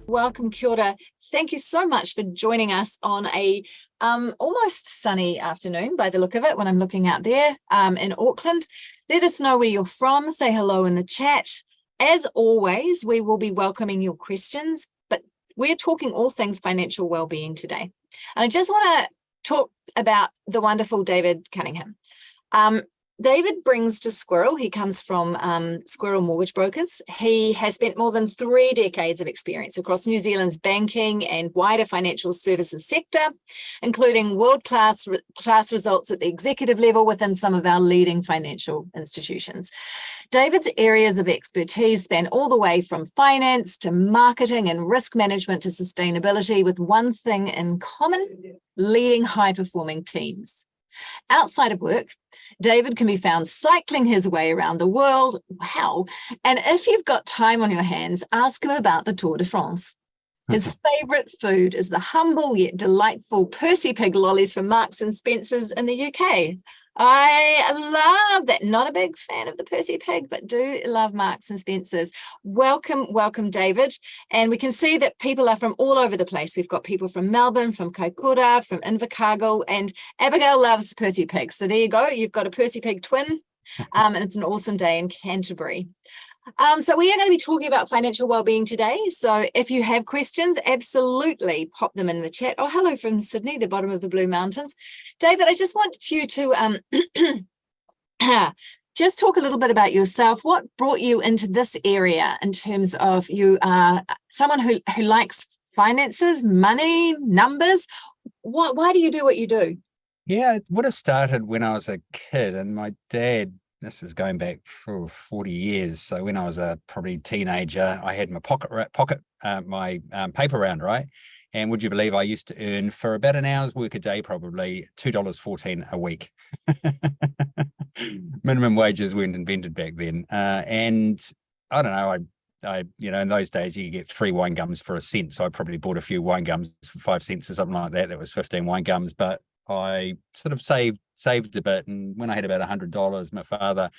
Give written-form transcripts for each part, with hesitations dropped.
Welcome, kia ora. Thank you so much for joining us on a almost sunny afternoon by the look of it when I'm looking out there in Auckland. Let us know where you're from. Say hello in the chat. As always, we will be welcoming your questions, but we're talking all things financial well-being today. And I just want to talk about the wonderful David Cunningham. David brings to Squirrel, he comes from Squirrel Mortgage Brokers. He has spent more than 3 decades of experience across New Zealand's banking and wider financial services sector, including world-class results at the executive level within some of our leading financial institutions. David's areas of expertise span all the way from finance to marketing and risk management to sustainability, with one thing in common: leading high-performing teams. Outside of work, David can be found cycling his way around the world. Wow. And if you've got time on your hands, ask him about the Tour de France. His favourite food is the humble yet delightful Percy Pig lollies from Marks and Spencer's in the UK. I love that. Not a big fan of the Percy Pig, but do love Marks and Spencer's. Welcome, David. And we can see that people are from all over the place. We've got people from Melbourne, from Kaikoura, from Invercargill, and Abigail loves Percy Pig. So there you go. You've got a Percy Pig twin, and it's an awesome day in Canterbury. So we are going to be talking about financial well-being today. So if you have questions, absolutely pop them in the chat. Oh, hello from Sydney, the bottom of the Blue Mountains. David, I just want you to just talk a little bit about yourself. What brought you into this area in terms of you are someone who likes finances, money, numbers? Why do you do what you do? Yeah, it would have started when I was a kid, and my dad, this is going back for 40 years. So when I was a probably teenager, I had my my paper round, right? And would you believe I used to earn, for about an hour's work a day, probably $2.14 a week. Minimum wages weren't invented back then. And I don't know, I in those days you get 3 wine gums for a cent. So I probably bought a few wine gums for 5 cents or something like that. That was 15 wine gums. But I sort of saved a bit. And when I had about $100, my father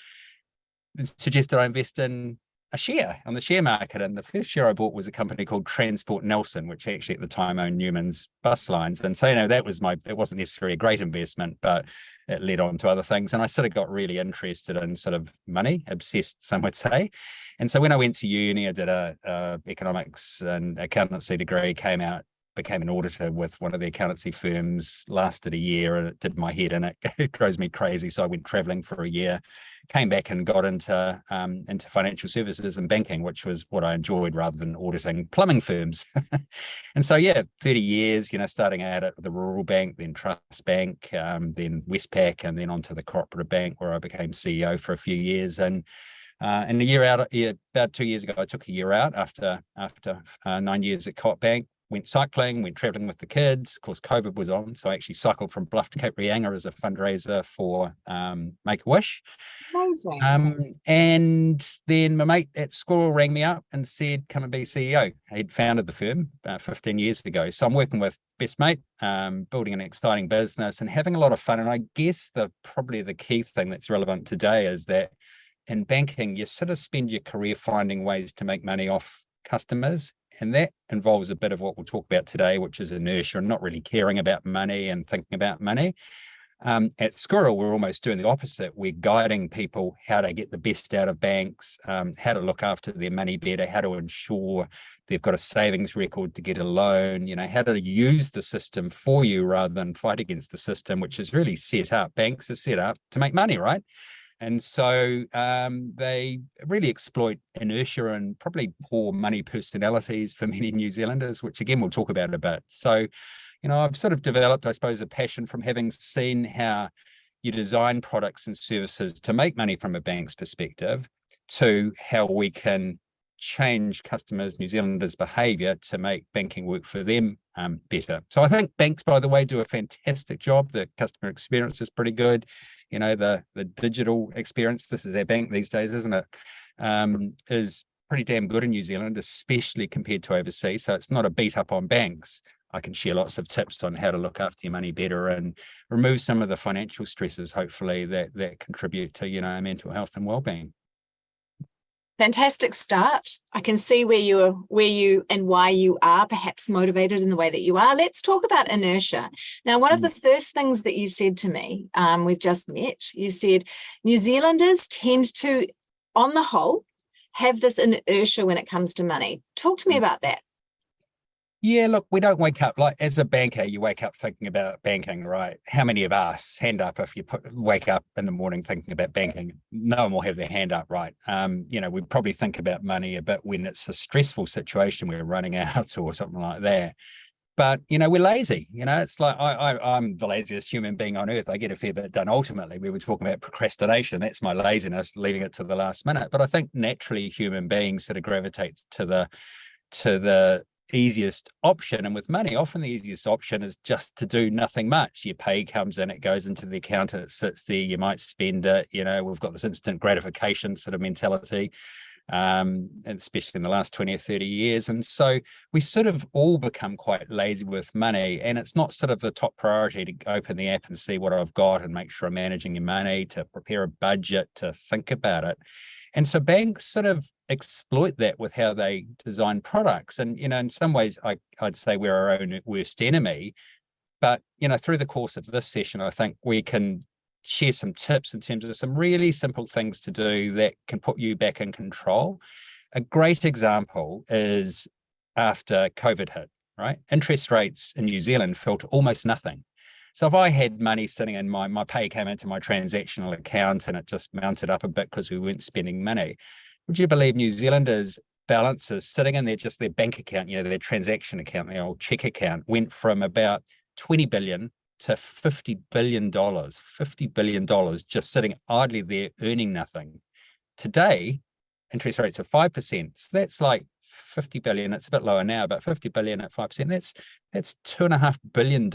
suggested I invest in a share on the share market. And the first share I bought was a company called Transport Nelson, which actually at the time owned Newman's bus lines. And so, it wasn't necessarily a great investment, but it led on to other things. And I sort of got really interested in sort of money, obsessed, some would say. And so when I went to uni, I did a economics and accountancy degree, became an auditor with one of the accountancy firms, lasted a year, and it did my head in. It drove me crazy. So I went traveling for a year, came back and got into financial services and banking, which was what I enjoyed rather than auditing plumbing firms. And so, 30 years, starting out at the Rural Bank, then Trust Bank, then Westpac, and then onto the Cooperative Bank, where I became CEO for a few years. And a year out, about 2 years ago, I took a year out after 9 years at Coop Bank. Went cycling, went traveling with the kids. Of course, COVID was on, so I actually cycled from Bluff to Cape Reinga as a fundraiser for Make-A-Wish. Amazing. And then my mate at Squirrel rang me up and said, come and be CEO. He'd founded the firm about 15 years ago. So I'm working with best mate, building an exciting business and having a lot of fun. And I guess probably the key thing that's relevant today is that in banking, you sort of spend your career finding ways to make money off customers. And that involves a bit of what we'll talk about today, which is inertia and not really caring about money and thinking about money. At Squirrel, we're almost doing the opposite. We're guiding people how to get the best out of banks, how to look after their money better, how to ensure they've got a savings record to get a loan, how to use the system for you rather than fight against the system, which is really set up. Banks are set up to make money, right? And so they really exploit inertia and probably poor money personalities for many New Zealanders, which again, we'll talk about a bit. So, I've sort of developed, I suppose, a passion from having seen how you design products and services to make money from a bank's perspective to how we can change customers, New Zealanders' behaviour to make banking work for them better. So I think banks, by the way, do a fantastic job. The customer experience is pretty good. The digital experience, this is our bank these days, isn't it? Is pretty damn good in New Zealand, especially compared to overseas. So it's not a beat up on banks. I can share lots of tips on how to look after your money better and remove some of the financial stresses, hopefully, that contribute to, mental health and well-being. Fantastic start. I can see where you and why you are perhaps motivated in the way that you are. Let's talk about inertia. Now, one of the first things that you said to me, we've just met, you said New Zealanders tend to, on the whole, have this inertia when it comes to money. Talk to me about that. Yeah, look, we don't wake up, like as a banker, you wake up thinking about banking, right? How many of us, hand up if you wake up in the morning thinking about banking? No one will have their hand up, right? We probably think about money a bit when it's a stressful situation, we're running out or something like that. But, we're lazy. It's like I'm the laziest human being on earth. I get a fair bit done. Ultimately, we were talking about procrastination. That's my laziness, leaving it to the last minute. But I think naturally human beings sort of gravitate to the easiest option. And with money, often the easiest option is just to do nothing much. Your pay comes in, it goes into the account, it sits there, you might spend it. We've got this instant gratification sort of mentality, and especially in the last 20 or 30 years. And so we sort of all become quite lazy with money, and it's not sort of the top priority to open the app and see what I've got and make sure I'm managing your money, to prepare a budget, to think about it. And so banks sort of exploit that with how they design products. And, in some ways, I'd say we're our own worst enemy. But, through the course of this session, I think we can share some tips in terms of some really simple things to do that can put you back in control. A great example is after COVID hit, right? Interest rates in New Zealand fell to almost nothing. So if I had money sitting in my pay came into my transactional account and it just mounted up a bit because we weren't spending money, would you believe New Zealanders' balances sitting in their bank account, their transaction account, their old check account, went from about 20 billion to $50 billion, $50 billion just sitting idly there earning nothing. Today, interest rates are 5%. So that's like 50 billion. It's a bit lower now, but 50 billion at 5%, that's $2.5 billion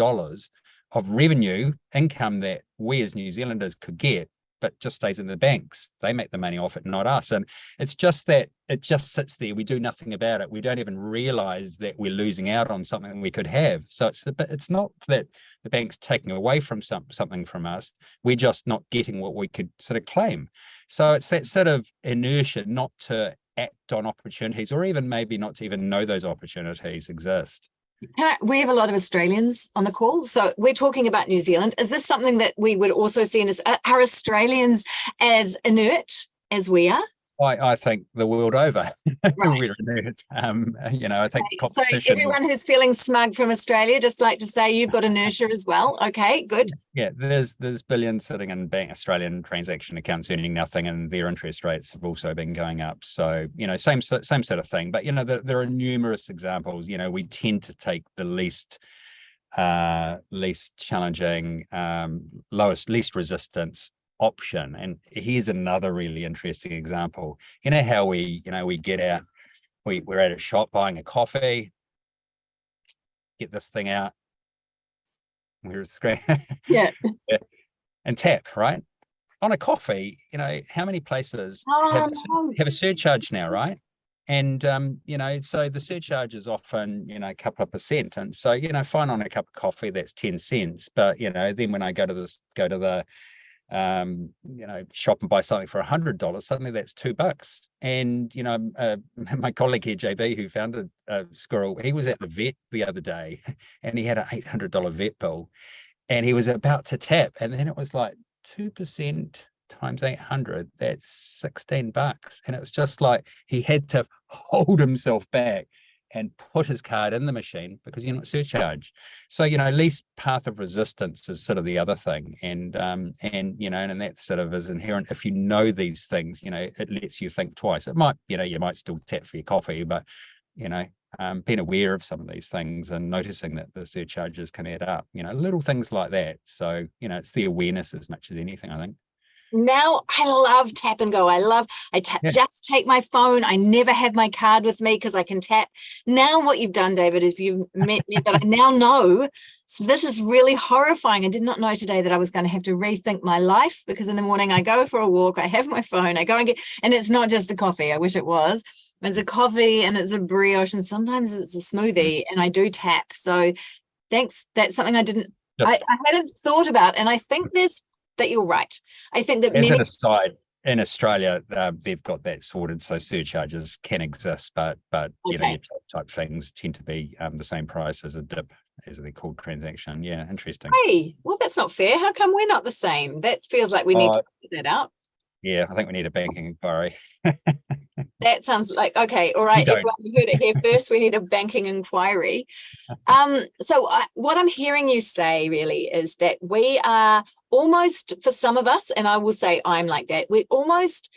of revenue income that we as New Zealanders could get, but just stays in the banks. They make the money off it, not us. And it's just that it just sits there. We do nothing about it. We don't even realize that we're losing out on something we could have. So it's not that the bank's taking away from something from us. We're just not getting what we could sort of claim. So it's that sort of inertia not to act on opportunities, or even maybe not to even know those opportunities exist. We have a lot of Australians on the call, so we're talking about New Zealand. Is this something that we would also see as, are Australians as inert as we are? I think the world over, Right. we're inert. I think competition. So everyone who's feeling smug from Australia, just like to say you've got inertia as well. Okay, good. Yeah, there's billions sitting in Australian transaction accounts earning nothing, and their interest rates have also been going up. So same sort of thing. But there are numerous examples. We tend to take the least challenging, least resistance option. And here's another really interesting example. How we get out, we're at a shop buying a coffee, get this thing out, we're screen, yeah, and tap, right? On a coffee, how many places have a surcharge now, right? And so the surcharge is often a couple of percent, and so fine, on a cup of coffee that's 10 cents, but then when I go to the shop and buy something for $100, suddenly that's $2. And my colleague here, JB, who founded Squirrel, he was at the vet the other day, and he had an $800 vet bill, and he was about to tap, and then it was like 2% times 800, that's $16. And it was just like he had to hold himself back and put his card in the machine because you're not surcharged. So, least path of resistance is sort of the other thing. And that sort of is inherent. If you know these things, it lets you think twice. It might, you might still tap for your coffee, but, being aware of some of these things and noticing that the surcharges can add up, little things like that. So, it's the awareness as much as anything, I think. Now I love tap and go. Just take my phone. I never have my card with me because I can tap. Now what you've done, David, if you've met me, but I now know. So this is really horrifying. I did not know today that I was going to have to rethink my life, because in the morning I go for a walk, I have my phone, I go and and it's not just a coffee. I wish it was. It's a coffee and it's a brioche, and sometimes it's a smoothie, and I do tap. So thanks. That's something I hadn't thought about. And I think that you're right. I think that as an aside, in Australia, they've got that sorted, so surcharges can exist, but you know, Okay. your type things tend to be the same price as a dip, as they're called, transaction. Yeah, interesting. Hey, well, that's not fair. How come we're not the same? That feels like we need to put that out. Yeah, I think we need a banking inquiry. That sounds like, okay, all You right, don't. everyone, you heard it here first. We need a banking inquiry. What I'm hearing you say really is that we are almost, for some of us, and I will say I'm like that, we're almost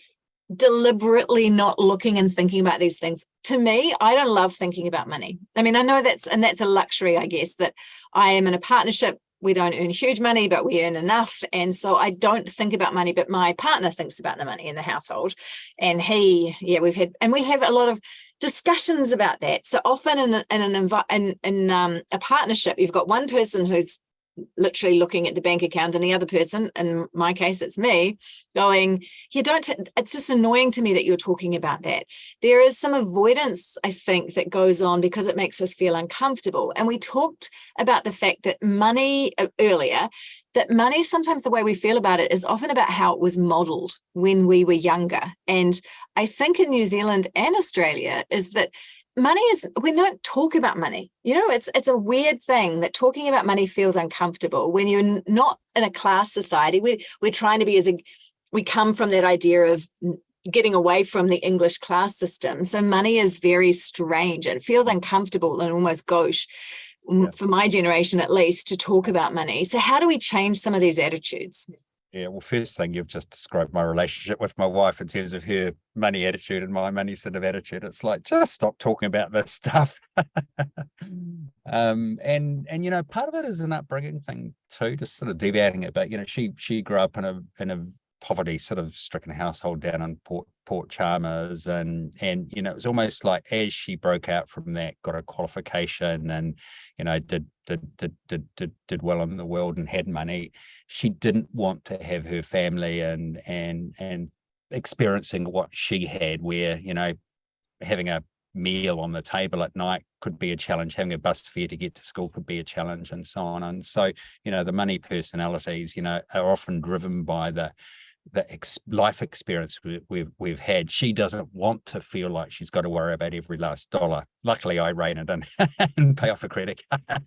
deliberately not looking and thinking about these things. To me, I don't love thinking about money. I mean, I know that's a luxury, I guess, that I am in a partnership. We don't earn huge money, but we earn enough. And so I don't think about money, but my partner thinks about the money in the household. And we have a lot of discussions about that. So often in a partnership, you've got one person who's literally looking at the bank account and the other person, in my case it's me, going, it's just annoying to me that you're talking about that. There is some avoidance, I think, that goes on because it makes us feel uncomfortable. And we talked about the fact that money earlier, that money, sometimes the way we feel about it is often about how it was modeled when we were younger. And I think in New Zealand and Australia is that we don't talk about money. You know, it's a weird thing that talking about money feels uncomfortable when you're not in a class society. We're trying to be we come from that idea of getting away from the English class system. So money is very strange. It feels uncomfortable and almost gauche, for my generation at least, to talk about money. So how do we change some of these attitudes? Yeah, well, first thing, you've just described my relationship with my wife in terms of her money attitude and my money sort of attitude. It's like, just stop talking about this stuff. And you know, part of it is an upbringing thing too, just sort of deviating it. But you know, she grew up in a poverty sort of stricken household down in Port Chalmers, and you know, it was almost like as she broke out from that, got a qualification, and you know, did well in the world and had money, she didn't want to have her family and experiencing what she had, where you know, having a meal on the table at night could be a challenge, having a bus fare to get to school could be a challenge, and so on. And so, you know, the money personalities, you know, are often driven by the life experience we've had. She doesn't want to feel like she's got to worry about every last dollar. Luckily, I rein it in and pay off a credit card.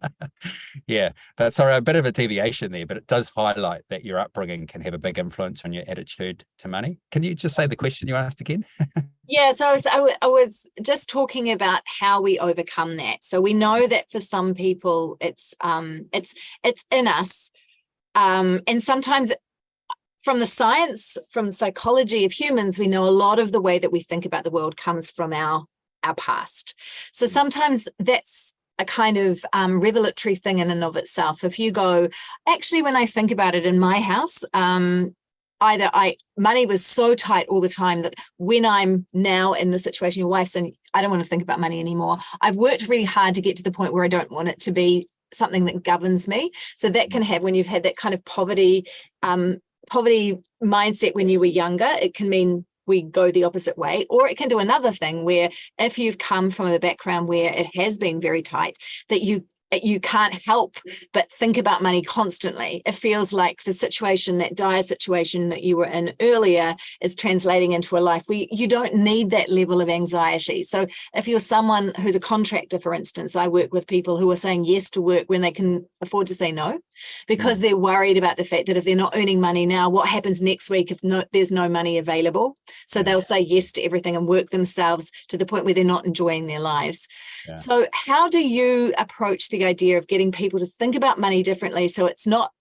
Yeah, but sorry, a bit of a deviation there, but it does highlight that your upbringing can have a big influence on your attitude to money. Can you just say the question you asked again? Yeah, so I was just talking about how we overcome that. So we know that for some people, it's in us, and sometimes from the science, from the psychology of humans, we know a lot of the way that we think about the world comes from our past. So sometimes that's a kind of revelatory thing in and of itself. If you go, actually, when I think about it in my house, money was so tight all the time that when I'm now in the situation your wife's in, I don't want to think about money anymore. I've worked really hard to get to the point where I don't want it to be something that governs me. So that can have, when you've had that kind of poverty mindset when you were younger, it can mean we go the opposite way. Or it can do another thing where if you've come from a background where it has been very tight, that you can't help but think about money constantly. It feels like the situation, that dire situation that you were in earlier, is translating into a life where you don't need that level of anxiety. So if you're someone who's a contractor, for instance, I work with people who are saying yes to work when they can afford to say no, because they're worried about the fact that if they're not earning money now, what happens next week if there's no money available? So they'll say yes to everything and work themselves to the point where they're not enjoying their lives. Yeah. So how do you approach the idea of getting people to think about money differently so it's not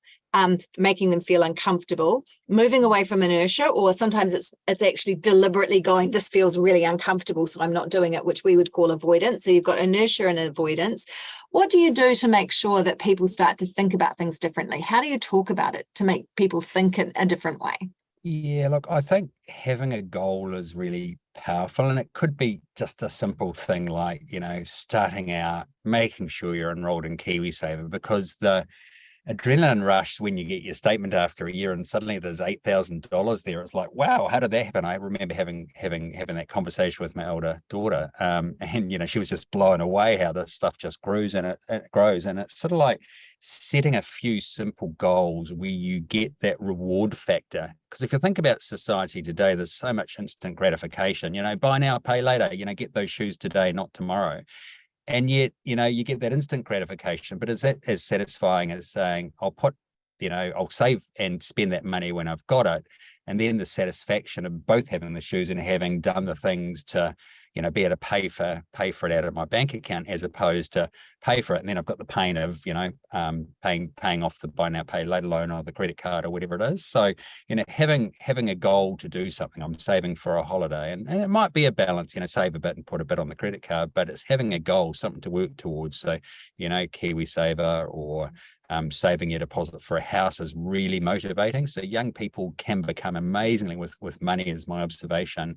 making them feel uncomfortable, moving away from inertia, or sometimes it's actually deliberately going, this feels really uncomfortable, so I'm not doing it, which we would call avoidance. So you've got inertia and avoidance. What do you do to make sure that people start to think about things differently? How do you talk about it to make people think in a different way? Yeah, look, I think having a goal is really powerful, and it could be just a simple thing like, you know, starting out, making sure you're enrolled in KiwiSaver, because the adrenaline rush when you get your statement after a year and suddenly there's $8,000 there. It's like, wow, how did that happen? I remember having that conversation with my older daughter, and she was just blown away how this stuff just grows and it grows. And it's sort of like setting a few simple goals where you get that reward factor. Because if you think about society today, there's so much instant gratification. Buy now, pay later. Get those shoes today, not tomorrow. And yet, you get that instant gratification, but is that as satisfying as saying, I'll save and spend that money when I've got it. And then the satisfaction of both having the shoes and having done the things to, be able to pay for it out of my bank account, as opposed to pay for it. And then I've got the pain of, paying off the buy now, pay later loan or the credit card or whatever it is. So, having a goal to do something. I'm saving for a holiday, and it might be a balance, save a bit and put a bit on the credit card, but it's having a goal, something to work towards. So, KiwiSaver or saving your deposit for a house is really motivating. So young people can become amazingly with money, is my observation,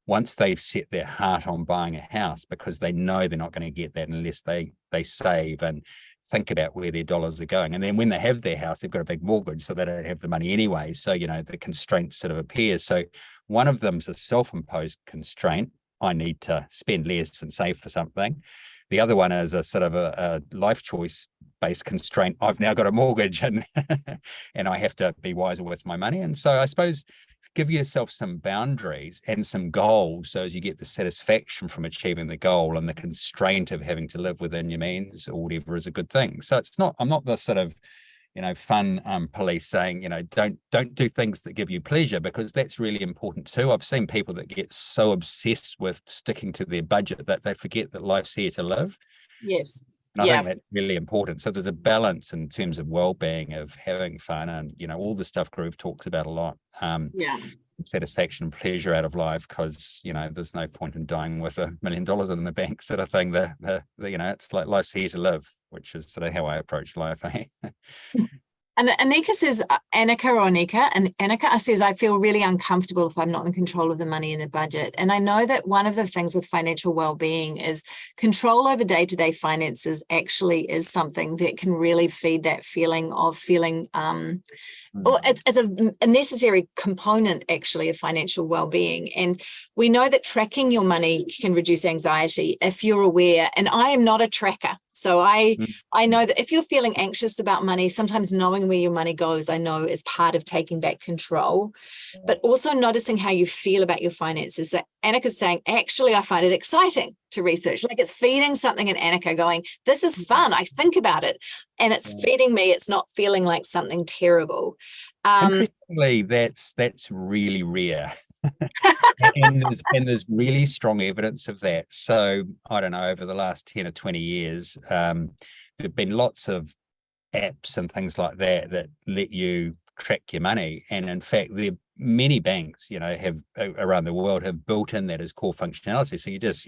once they've set their heart on buying a house, because they know they're not going to get that unless they save and think about where their dollars are going. And then when they have their house, they've got a big mortgage, so they don't have the money anyway. So, the constraint sort of appears. So one of them's a self-imposed constraint. I need to spend less and save for something. The other one is a sort of a life choice based constraint. I've now got a mortgage and and I have to be wiser with my money. And so I suppose give yourself some boundaries and some goals, so as you get the satisfaction from achieving the goal, and the constraint of having to live within your means or whatever is a good thing. So I'm not the sort of fun police saying, don't do things that give you pleasure, because that's really important too. I've seen people that get so obsessed with sticking to their budget that they forget that life's here to live. Yes. And I think that's really important. So there's a balance in terms of well-being, of having fun, and all the stuff Groov talks about a lot. Satisfaction and pleasure out of life, because there's no point in dying with $1 million in the bank, sort of thing. It's like life's here to live, which is sort of how I approach life. And Anika says, Anika says, I feel really uncomfortable if I'm not in control of the money in the budget. And I know that one of the things with financial well-being is control over day-to-day finances actually is something that can really feed that feeling of feeling, or it's a necessary component actually of financial well-being. And we know that tracking your money can reduce anxiety if you're aware. And I am not a tracker. So I know that if you're feeling anxious about money, sometimes knowing where your money goes, I know, is part of taking back control, but also noticing how you feel about your finances. So Annika's saying, actually, I find it exciting to research. Like, it's feeding something in Annika going, this is fun. I think about it and it's feeding me. It's not feeling like something terrible. Interestingly, that's really rare. and there's really strong evidence of that. So I don't know, over the last 10 or 20 years, there have been lots of apps and things like that let you track your money. And in fact, many banks, have around the world have built in that as core functionality. So you just,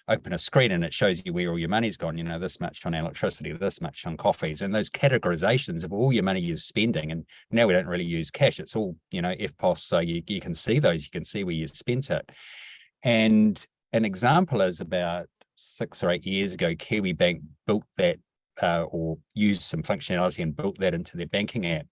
open a screen and it shows you where all your money's gone, this much on electricity, this much on coffees, and those categorizations of all your money you're spending. And now we don't really use cash. It's all, FPOS. So you can see those, you can see where you spent it. And an example is about 6 or 8 years ago, Kiwi Bank built that or used some functionality and built that into their banking app.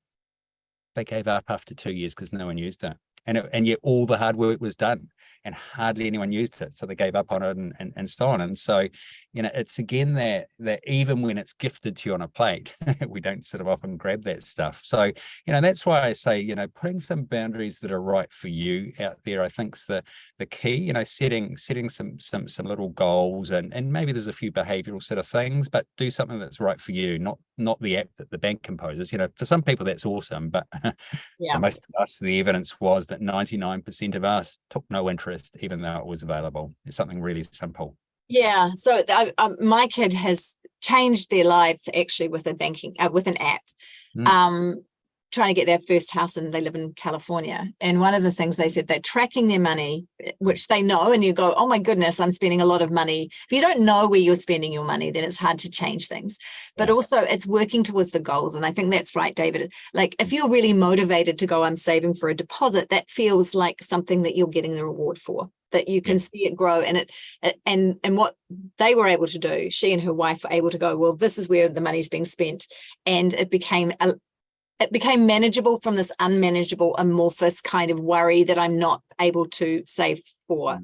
They gave up after 2 years because no one used it. And yet all the hard work was done and hardly anyone used it. So they gave up on it and so on. And so, it's again that even when it's gifted to you on a plate, we don't sort of often grab that stuff. So, that's why I say, putting some boundaries that are right for you out there, I think is the key, setting some little goals, and maybe there's a few behavioral sort of things, but do something that's right for you, not the app that the bank composes. For some people that's awesome, but for most of us, the evidence was that 99% of us took no interest, even though it was available. It's something really simple. Yeah. So my kid has changed their life actually with with an app. trying to get their first house and they live in California. And one of the things they said, they're tracking their money, which they know, and you go, oh my goodness, I'm spending a lot of money. If you don't know where you're spending your money, then it's hard to change things. But also it's working towards the goals. And I think that's right, David. Like if you're really motivated to go, I'm saving for a deposit, that feels like something that you're getting the reward for, that you can see it grow. And and what they were able to do, she and her wife were able to go, well, this is where the money's being spent. And it became manageable from this unmanageable, amorphous kind of worry that I'm not able to save for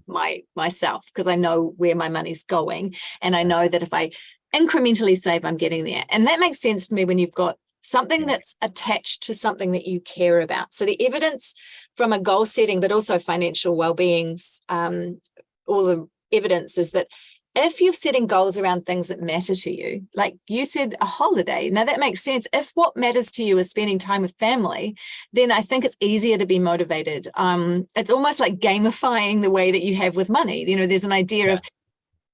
myself, because I know where my money's going. And I know that if I incrementally save, I'm getting there. And that makes sense to me when you've got something that's attached to something that you care about. So the evidence from a goal setting, but also financial well-being, all the evidence is that if you're setting goals around things that matter to you, like you said, a holiday, now that makes sense. If what matters to you is spending time with family, then I think it's easier to be motivated. It's almost like gamifying the way that you have with money. You know, there's an idea of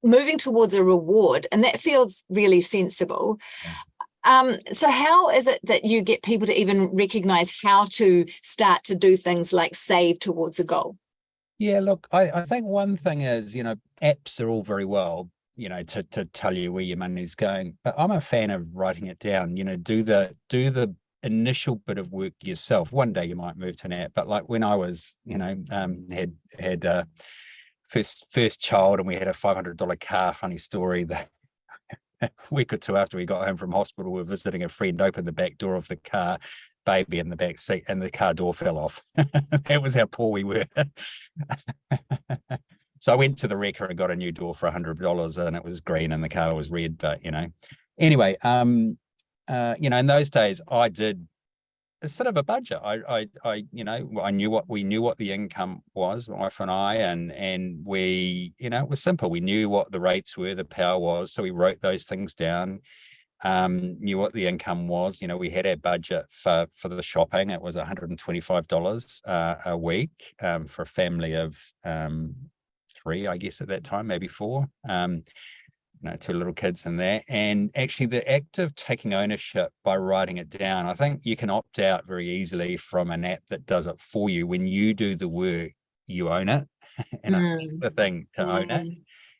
moving towards a reward, and that feels really sensible. So how is it that you get people to even recognize how to start to do things like save towards a goal? Yeah, look, I think one thing is, apps are all very well, to tell you where your money's going, but I'm a fan of writing it down. Do the initial bit of work yourself. One day you might move to an app, but like when I was, had first child, and we had a $500 car. Funny story that a week or two after we got home from hospital, we were visiting a friend, opened the back door of the car, baby in the back seat, and the car door fell off. That was how poor we were. So I went to the wrecker and got a new door for $100, and it was green and the car was red. But anyway, in those days I did a sort of a budget. I knew what the income was, my wife and I, and we, it was simple. We knew what the rates were, the power was, so we wrote those things down. Knew what the income was. We had our budget for the shopping. It was $125 a week for a family of 3, I guess, at that time, maybe 4. 2 little kids in there. And actually the act of taking ownership by writing it down, I think you can opt out very easily from an app that does it for you. When you do the work, you own it. And I think it's the thing, to own it.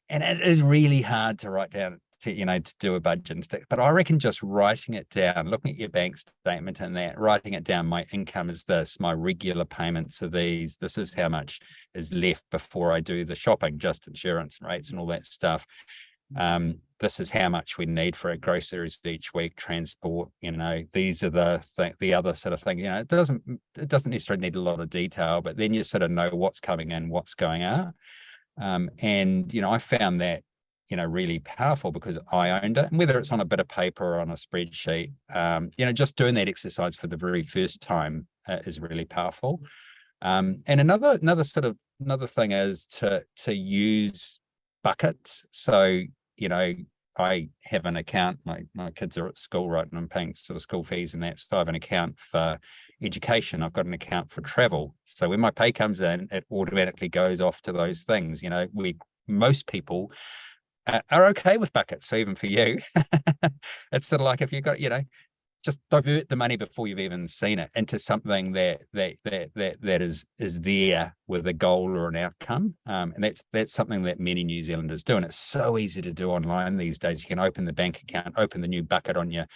And it is really hard to write down, to do a budget and stick. But I reckon just writing it down, looking at your bank statement and that, writing it down, my income is this, my regular payments are these, this is how much is left before I do the shopping, just insurance rates and all that stuff. This is how much we need for our groceries each week, transport, these are the other sort of thing. It doesn't necessarily need a lot of detail, but then you sort of know what's coming in, what's going out. And I found that really powerful because I owned it. And whether it's on a bit of paper or on a spreadsheet, just doing that exercise for the very first time is really powerful. And another thing is to use buckets. So, I have an account, my kids are at school, right, and I'm paying sort of school fees and that. So I have an account for education. I've got an account for travel. So when my pay comes in, it automatically goes off to those things. Most people are okay with buckets. So even for you, it's sort of like if you've got, just divert the money before you've even seen it into something that is there with a goal or an outcome. And that's something that many New Zealanders do. And it's so easy to do online these days. You can open the bank account, open the new bucket on your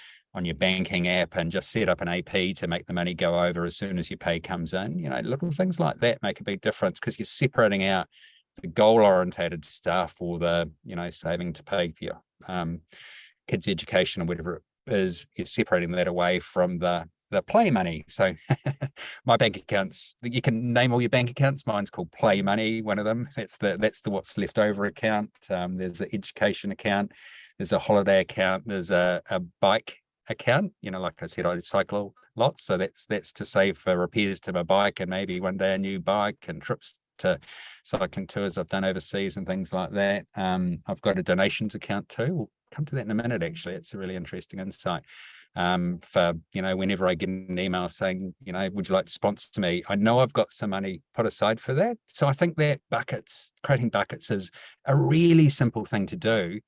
banking app, and just set up an AP to make the money go over as soon as your pay comes in. Little things like that make a big difference because you're separating out the goal-orientated stuff, or the saving to pay for your kids' education or whatever it is. You're separating that away from the play money. So my bank accounts, you can name all your bank accounts. Mine's called Play Money, one of them. That's the what's left over account. There's an education account, there's a holiday account, there's a bike account. Like I said, I cycle lots, so that's to save for repairs to my bike and maybe one day a new bike and trips to cycling tours I've done overseas and things like that. I've got a donations account too. come to that in a minute. Actually, it's a really interesting insight. For whenever I get an email saying, would you like to sponsor me, I know I've got some money put aside for that. So I think that creating buckets is a really simple thing to do.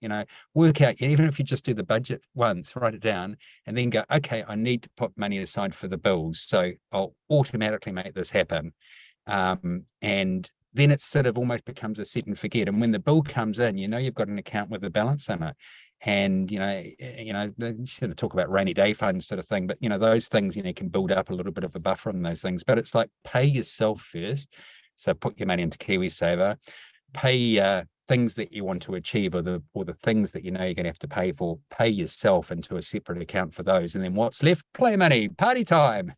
Work out, even if you just do the budget once, write it down, and then go, okay, I need to put money aside for the bills, so I'll automatically make this happen. And then it sort of almost becomes a set and forget. And when the bill comes in, you've got an account with a balance in it. And they sort of talk about rainy day funds sort of thing, but those things can build up a little bit of a buffer on those things. But it's like, pay yourself first. So put your money into KiwiSaver, pay things that you want to achieve, or the things that you're going to have to pay for, pay yourself into a separate account for those. And then what's left? Play money, party time.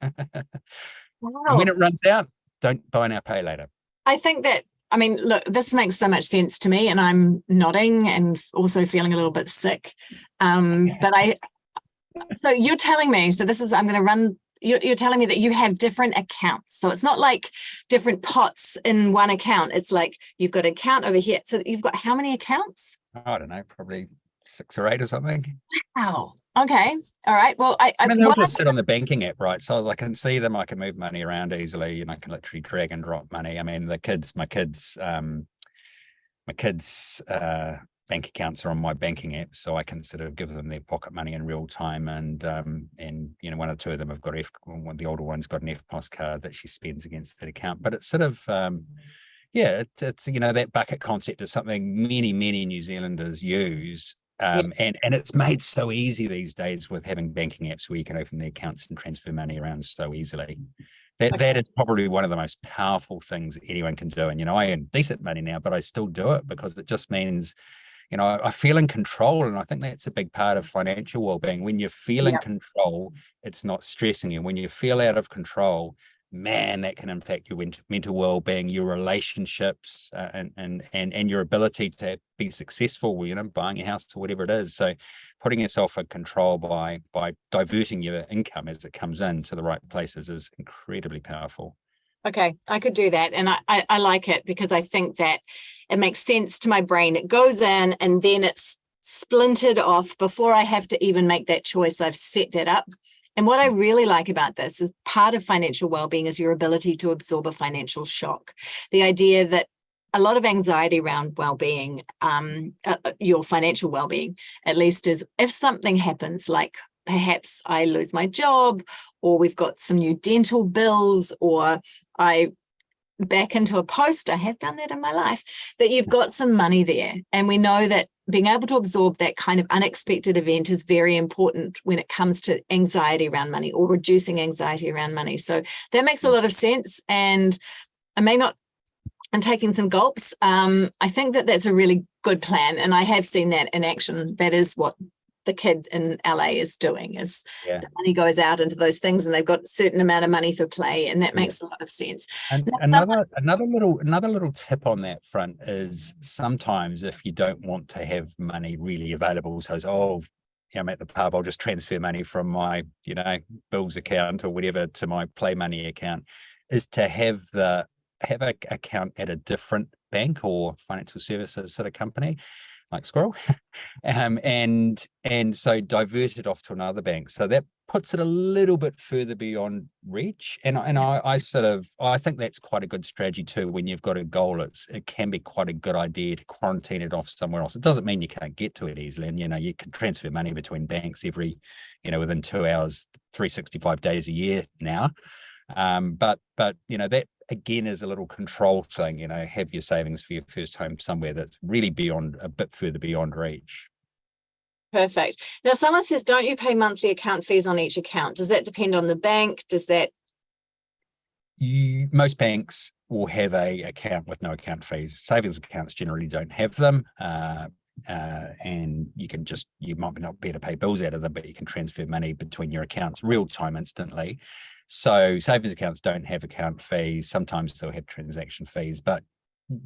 Wow. And when it runs out, don't buy now, pay later. I think that, look, this makes so much sense to me, and I'm nodding and also feeling a little bit sick. So you're telling me, you're telling me that you have different accounts. So it's not like different pots in one account. It's like you've got an account over here. So you've got how many accounts? I don't know, probably 6 or 8 or something. Wow. Okay. All right. Well, they'll just sit on the banking app, right? So I can see them, I can move money around easily, and I can literally drag and drop money. My kids' bank accounts are on my banking app, so I can sort of give them their pocket money in real time. And one or two of them have got the older one's got an FPOS card that she spends against that account. But it's sort of it's that bucket concept is something many New Zealanders use. And it's made so easy these days with having banking apps where you can open the accounts and transfer money around so easily. That is probably one of the most powerful things anyone can do. And I earn decent money now, but I still do it because it just means I feel in control. And I think that's a big part of financial well-being. When you feel in control, it's not stressing you. When you feel out of control, man, that can impact your mental well-being, your relationships, and your ability to be successful, buying a house or whatever it is. So putting yourself in control by diverting your income as it comes in to the right places is incredibly powerful. Okay, I could do that. And I like it because I think that it makes sense to my brain. It goes in and then it's splintered off before I have to even make that choice. I've set that up. And what I really like about this is part of financial well-being is your ability to absorb a financial shock. The idea that a lot of anxiety around well-being, your financial well-being, at least, is if something happens, like perhaps I lose my job, or we've got some new dental bills, or I back into a post, I have done that in my life, that you've got some money there. And we know that being able to absorb that kind of unexpected event is very important when it comes to anxiety around money or reducing anxiety around money. So that makes a lot of sense. And I'm taking some gulps. I think that that's a really good plan. And I have seen that in action. That is what the kid in LA is doing, is the money goes out into those things, and they've got a certain amount of money for play, and that makes a lot of sense. And another little tip on that front is sometimes if you don't want to have money really available, so I'm at the pub, I'll just transfer money from my bills account or whatever to my play money account, is to have an account at a different bank or financial services sort of company like Squirrel, and so divert it off to another bank. So that puts it a little bit further beyond reach. And I think that's quite a good strategy too. When you've got a goal, it can be quite a good idea to quarantine it off somewhere else. It doesn't mean you can't get to it easily, and you can transfer money between banks every, within 2 hours, 365 days a year now. But that again is a little control thing. Have your savings for your first home somewhere that's really a bit further beyond reach. Perfect. Now, someone says, don't you pay monthly account fees on each account? Does that depend on the bank? Most banks will have a account with no account fees. Savings accounts generally don't have them. And you might not be able to pay bills out of them, but you can transfer money between your accounts real time instantly. So savings accounts don't have account fees. Sometimes they'll have transaction fees, but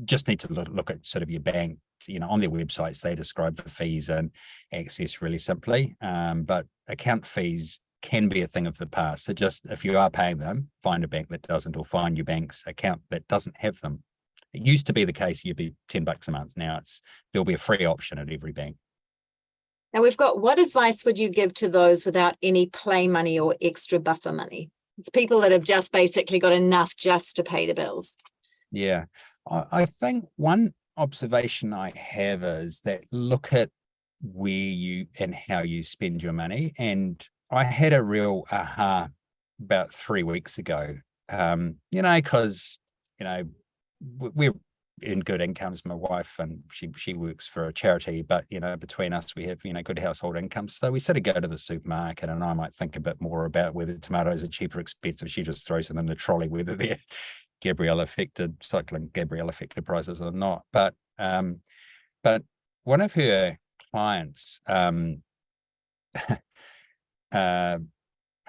just need to look at sort of your bank, on their websites, they describe the fees and access really simply. But account fees can be a thing of the past. So just if you are paying them, find a bank that doesn't, or find your bank's account that doesn't have them. It used to be the case you'd be $10 a month. Now there'll be a free option at every bank. And we've got, what advice would you give to those without any play money or extra buffer money? It's people that have just basically got enough just to pay the bills. Yeah, I think one observation I have is that look at where you and how you spend your money. And I had a real aha about 3 weeks ago, because, we're in good incomes, my wife, and she works for a charity, but, between us, we have, good household incomes. So we sort of go to the supermarket and I might think a bit more about whether tomatoes are cheap or expensive. She just throws them in the trolley, whether they're Cyclone Gabrielle affected prices or not. But one of her clients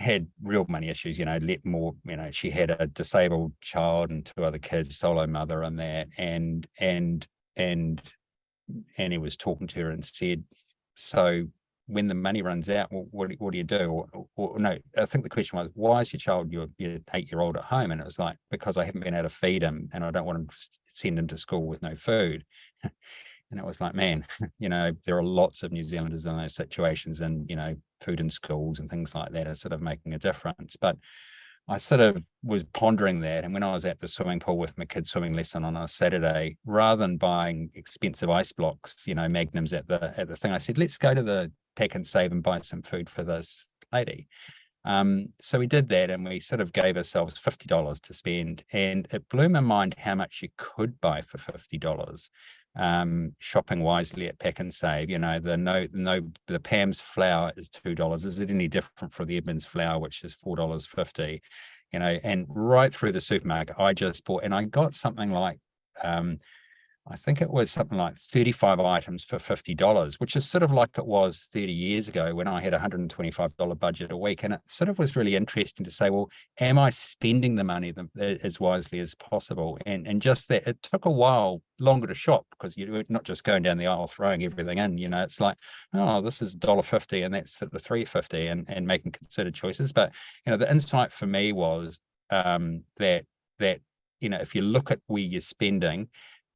had real money issues, she had a disabled child and 2 other kids, solo mother and that, and he was talking to her and said, so when the money runs out, well, what do you do? Or no, I think the question was, why is your child, your 8-year-old at home? And it was like, because I haven't been able to feed him and I don't want to send him to school with no food. And it was like, man, there are lots of New Zealanders in those situations, and, food in schools and things like that are sort of making a difference. But I sort of was pondering that. And when I was at the swimming pool with my kids' swimming lesson on a Saturday, rather than buying expensive ice blocks, magnums at the thing, I said, let's go to the Pack and Save and buy some food for this lady. So we did that, and we sort of gave ourselves $50 to spend, and it blew my mind how much you could buy for $50. Shopping wisely at Pack and Save, the Pam's flour is $2. Is it any different for the Edmonds flour, which is $4.50? And right through the supermarket, I just bought, and I got something like, I think it was something like 35 items for $50, which is sort of like it was 30 years ago when I had a $125 budget a week. And it sort of was really interesting to say, well, am I spending the money as wisely as possible? And just that, it took a while longer to shop, because you're not just going down the aisle throwing everything in. It's like, oh, this is $1.50 and that's at the $3.50, and making considered choices. But the insight for me was that if you look at where you're spending,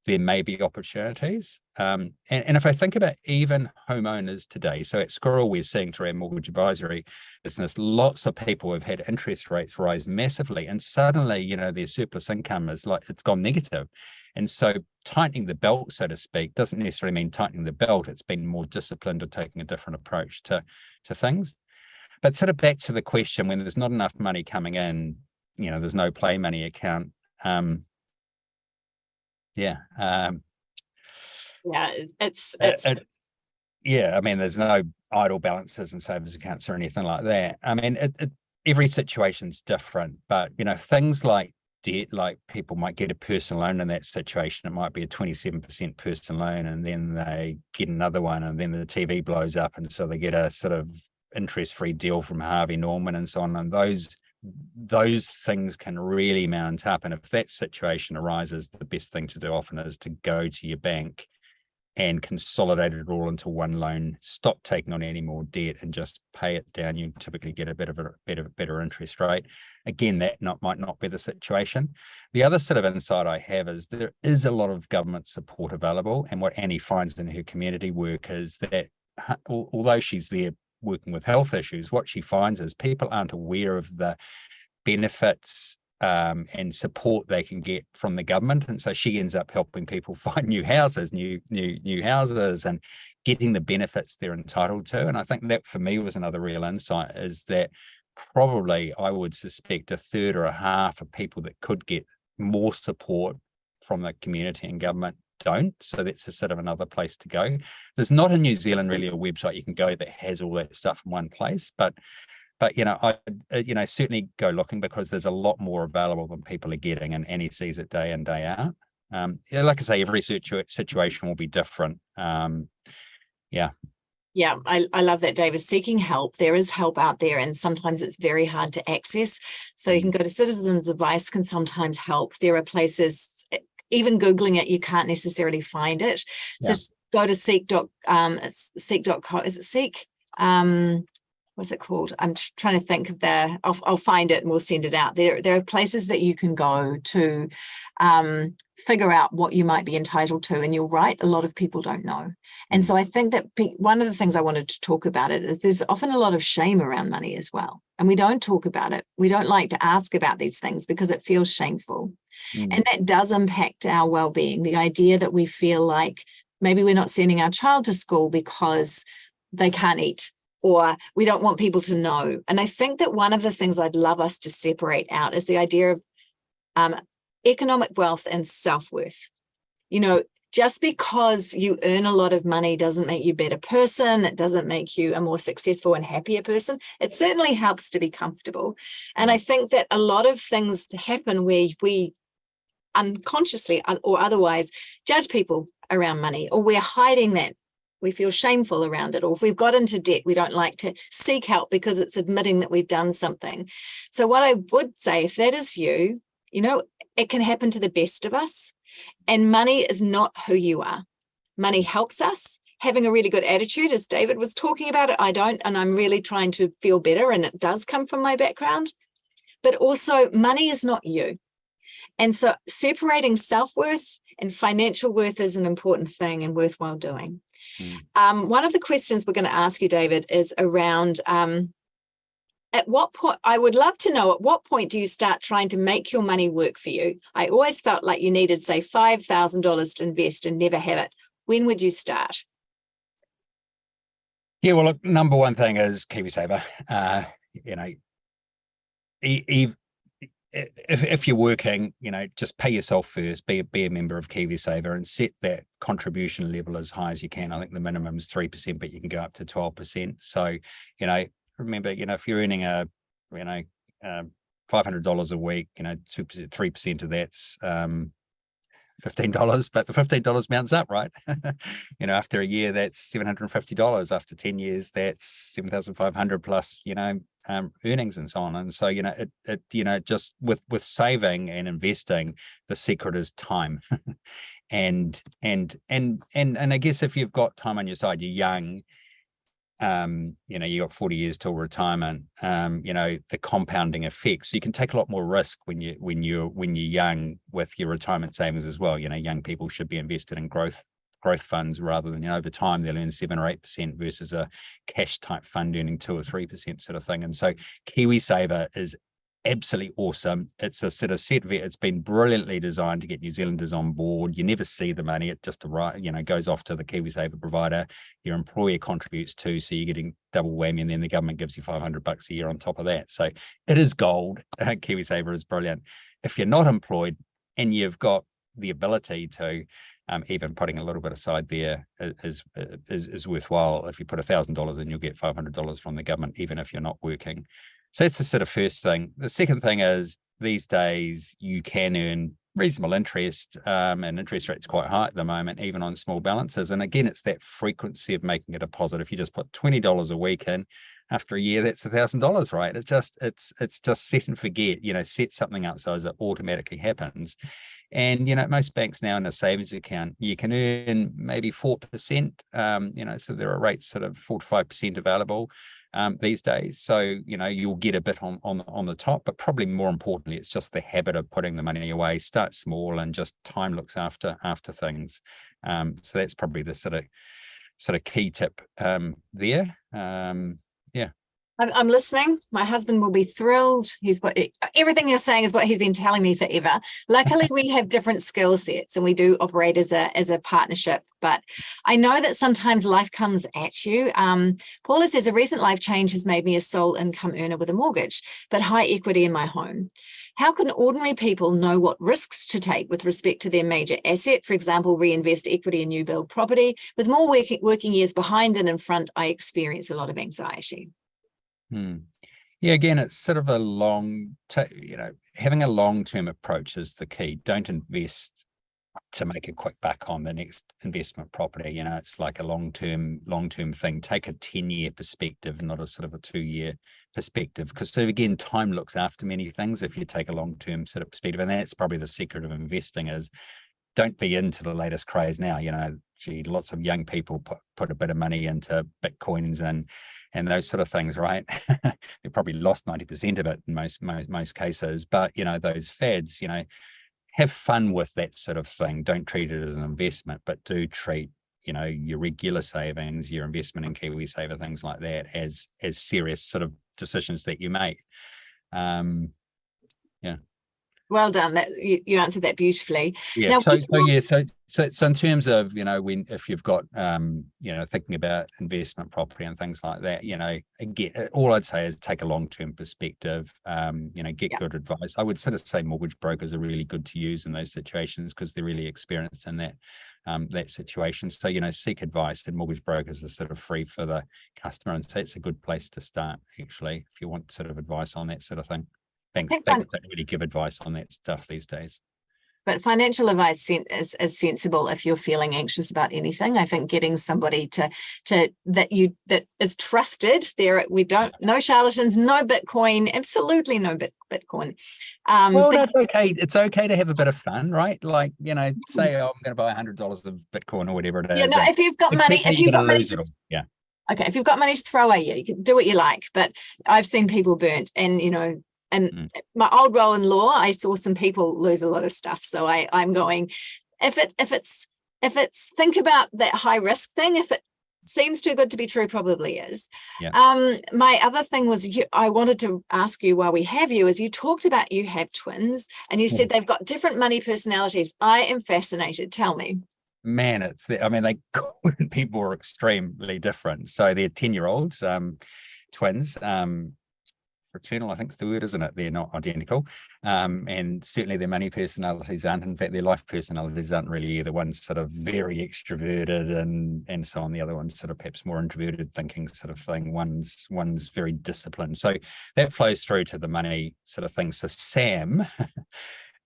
there may be opportunities. And if I think about even homeowners today, so at Squirrel, we're seeing through our mortgage advisory business, lots of people have had interest rates rise massively, and suddenly, their surplus income is like, it's gone negative. And so tightening the belt, so to speak, doesn't necessarily mean tightening the belt. It's been more disciplined or taking a different approach to things. But sort of back to the question, when there's not enough money coming in, there's no play money account. It's I mean, there's no idle balances and savings accounts or anything like that. I mean, every situation's different, but things like debt, like people might get a personal loan in that situation. It might be a 27% personal loan, and then they get another one, and then the TV blows up, and so they get a sort of interest-free deal from Harvey Norman and so on. And those things can really mount up. And if that situation arises, the best thing to do often is to go to your bank and consolidate it all into one loan, stop taking on any more debt, and just pay it down. You typically get a bit of a better interest rate. Again, that might not be the situation. The other sort of insight I have is there is a lot of government support available. And what Annie finds in her community work is that although she's there working with health issues, what she finds is people aren't aware of the benefits and support they can get from the government. And so she ends up helping people find new houses and getting the benefits they're entitled to. And I think that for me was another real insight, is that probably I would suspect a third or a half of people that could get more support from the community and government don't. So that's a sort of another place to go. There's not in New Zealand really a website you can go that has all that stuff in one place, but I certainly go looking, because there's a lot more available than people are getting, and Annie sees it day in, day out. Like I say, every situation will be different. Yeah, I love that, David. Seeking help. There is help out there, and sometimes it's very hard to access. So you can go to Citizens Advice can sometimes help. There are places, even Googling it, you can't necessarily find it. So go to seek.co. Is it Seek? What's it called? I'm trying to think of I'll find it and we'll send it out. There are places that you can go to figure out what you might be entitled to. And you're right, a lot of people don't know. And so I think that one of the things I wanted to talk about it is there's often a lot of shame around money as well. And we don't talk about it. We don't like to ask about these things because it feels shameful. And that does impact our well-being. The idea that we feel like maybe we're not sending our child to school because they can't eat, or we don't want people to know. And I think that one of the things I'd love us to separate out is the idea of economic wealth and self-worth. You know, just because you earn a lot of money doesn't make you a better person. It doesn't make you a more successful and happier person. It certainly helps to be comfortable. And I think that a lot of things happen where we unconsciously or otherwise judge people around money, or we're hiding that. We feel shameful around it, or if we've got into debt, we don't like to seek help because it's admitting that we've done something. So what I would say, if that is you, you know, it can happen to the best of us. And money is not who you are. Money helps us. Having a really good attitude, as David was talking about it, I don't, and I'm really trying to feel better, and it does come from my background. But also, money is not you. And so separating self-worth and financial worth is an important thing and worthwhile doing. One of the questions we're going to ask you, David, is around at what point, I would love to know, at what point do you start trying to make your money work for you? I always felt like you needed, say, $5,000 to invest and never have it. When would you start? Yeah, well, look, number one thing is KiwiSaver. You know, if you're working, you know, just pay yourself first, be a member of KiwiSaver and set that contribution level as high as you can. I think the minimum is 3%, but you can go up to 12%. So, you know, remember, you know, if you're earning $500 a week, you know, 2%, 3% of that's $15, but the $15 mounts up, right? You know, after a year, that's $750. After 10 years, that's 7,500 plus, you know, earnings and so on. And so, you know, you know, just with saving and investing, the secret is time. and I guess if you've got time on your side, you're young, you know, you got 40 years till retirement, you know, the compounding effects. You can take a lot more risk when you're young with your retirement savings as well. You know, young people should be invested in growth funds rather than, you know, over time they'll earn 7 or 8% versus a cash type fund earning 2 or 3% sort of thing. And so KiwiSaver is absolutely awesome. It's a sort of it's been brilliantly designed to get New Zealanders on board. You never see the money. It just, you know, goes off to the KiwiSaver provider. Your employer contributes too, so you're getting double whammy, and then the government gives you $500 a year on top of that. So it is gold. KiwiSaver is brilliant. If you're not employed and you've got the ability to, even putting a little bit aside there is worthwhile. If you put $1,000 in, you'll get $500 from the government, even if you're not working. So that's the sort of first thing. The second thing is, these days you can earn reasonable interest, and interest rates quite high at the moment, even on small balances. And again, it's that frequency of making a deposit. If you just put $20 a week in, after a year, that's $1,000, right? It's just set and forget. You know, set something up so as it automatically happens. And, you know, most banks now in a savings account, you can earn maybe 4%, you know, so there are rates sort of 4 to 5% available these days. So, you know, you'll get a bit on the top, but probably more importantly, it's just the habit of putting the money away. Start small, and just time looks after things. So that's probably the sort of key tip there. Yeah. I'm listening. My husband will be thrilled. Everything you're saying is what he's been telling me forever. Luckily, we have different skill sets and we do operate as a partnership. But I know that sometimes life comes at you. Paula says, a recent life change has made me a sole income earner with a mortgage, but high equity in my home. How can ordinary people know what risks to take with respect to their major asset? For example, reinvest equity in new build property. With more working years behind than in front, I experience a lot of anxiety. Yeah, again, it's sort of having a long-term approach is the key. Don't invest to make a quick buck on the next investment property. You know, it's like a long-term thing. Take a 10-year perspective, not a sort of a 2-year perspective. Because so again, time looks after many things if you take a long-term sort of perspective. And that's probably the secret of investing is, don't be into the latest craze now. You know, lots of young people put a bit of money into Bitcoins and those sort of things, right? They probably lost 90% of it in most cases. But, you know, those fads, you know, have fun with that sort of thing. Don't treat it as an investment, but do treat, your regular savings, your investment in KiwiSaver, things like that, as serious sort of decisions that you make. Yeah. Well done. That you answered that beautifully. Yeah. Now, So in terms of, if you've got, thinking about investment property and things like that, again, all I'd say is take a long-term perspective, get good advice. I would sort of say mortgage brokers are really good to use in those situations because they're really experienced in that situation. So, seek advice, and mortgage brokers are sort of free for the customer. And so it's a good place to start, actually, if you want sort of advice on that sort of thing. Banks don't really give advice on that stuff these days. But financial advice is sensible if you're feeling anxious about anything. I think getting somebody that is trusted. No charlatans, no Bitcoin, absolutely no Bitcoin. That's okay. It's okay to have a bit of fun, right? Like, say, I'm going to buy $100 of Bitcoin or whatever it is. Yeah, no, if you've got money, yeah. Okay, if you've got money to throw away, you can do what you like. But I've seen people burnt, and my old role in law, I saw some people lose a lot of stuff. So I'm going, if it's think about that high risk thing. If it seems too good to be true, probably is. Yeah. My other thing was I wanted to ask you while we have you, is you talked about you have twins, and you said they've got different money personalities. I am fascinated. Tell me. Man, people are extremely different. So they're 10-year-olds, twins. Fraternal, I think is the word, isn't it? They're not identical, and certainly their money personalities aren't. In fact, their life personalities aren't really either. One's sort of very extroverted and so on. The other one's sort of perhaps more introverted thinking sort of thing. One's very disciplined. So that flows through to the money sort of thing. So Sam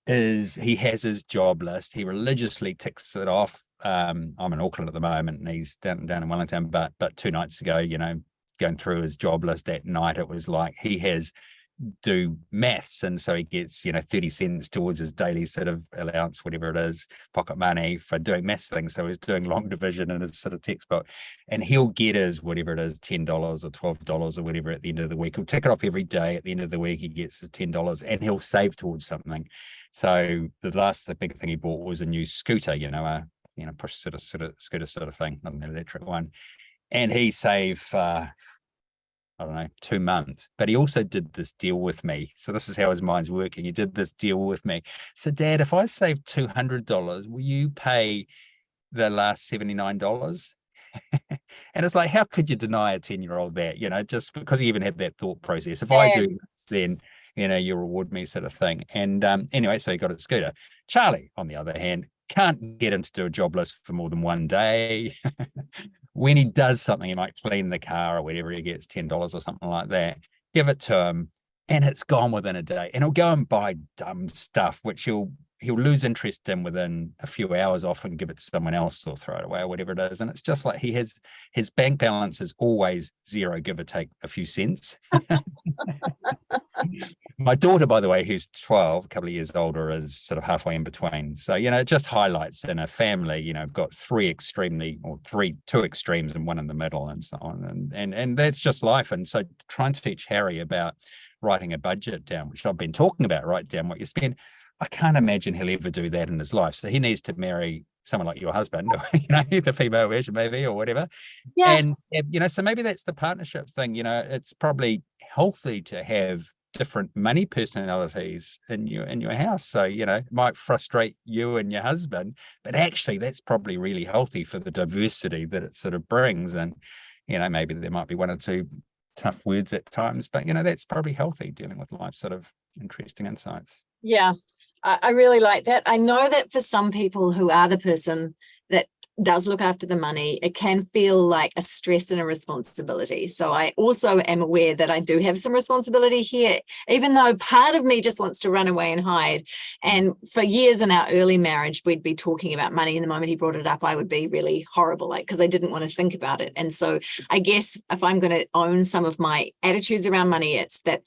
he has his job list. He religiously ticks it off. I'm in Auckland at the moment, and he's down in Wellington. But 2 nights ago, going through his job list at night, it was like he has do maths, and so he gets 30 cents towards his daily sort of allowance, whatever it is, pocket money for doing maths things. So he's doing long division in his sort of textbook, and he'll get his whatever it is, $10 or $12 or whatever at the end of the week. He'll tick it off every day. At the end of the week, he gets his $10, and he'll save towards something. So the big thing he bought was a new scooter, a push sort of scooter sort of thing, not an electric one. And he saved, 2 months. But he also did this deal with me. So this is how his mind's working. He did this deal with me. So, Dad, if I save $200, will you pay the last $79? And it's like, how could you deny a 10-year-old that, just because he even had that thought process? If I do this, then, you'll reward me, sort of thing. And anyway, so he got a scooter. Charlie, on the other hand, can't get him to do a job list for more than 1 day. When he does something, he might clean the car or whatever, he gets $10 or something like that. Give it to him, and it's gone within a day. And he'll go and buy dumb stuff, which he'll lose interest in within a few hours, often give it to someone else or throw it away or whatever it is. And it's just like his bank balance is always zero, give or take a few cents. My daughter, by the way, who's 12, a couple of years older, is sort of halfway in between. So, it just highlights in a family, got two extremes and one in the middle and so on. And that's just life. And so try and teach Harry about writing a budget down, which I've been talking about, write down what you spend. I can't imagine he'll ever do that in his life. So he needs to marry someone like your husband, or, the female version maybe, or whatever. Yeah. And, so maybe that's the partnership thing. It's probably healthy to have different money personalities in your house. So, it might frustrate you and your husband, but actually that's probably really healthy for the diversity that it sort of brings. And, maybe there might be 1 or 2 tough words at times, but, that's probably healthy, dealing with life sort of interesting insights. Yeah. I really like that. I know that for some people who are the person that does look after the money, it can feel like a stress and a responsibility. So I also am aware that I do have some responsibility here, even though part of me just wants to run away and hide. And for years in our early marriage, we'd be talking about money. And the moment he brought it up, I would be really horrible, because I didn't want to think about it. And so I guess if I'm going to own some of my attitudes around money, it's that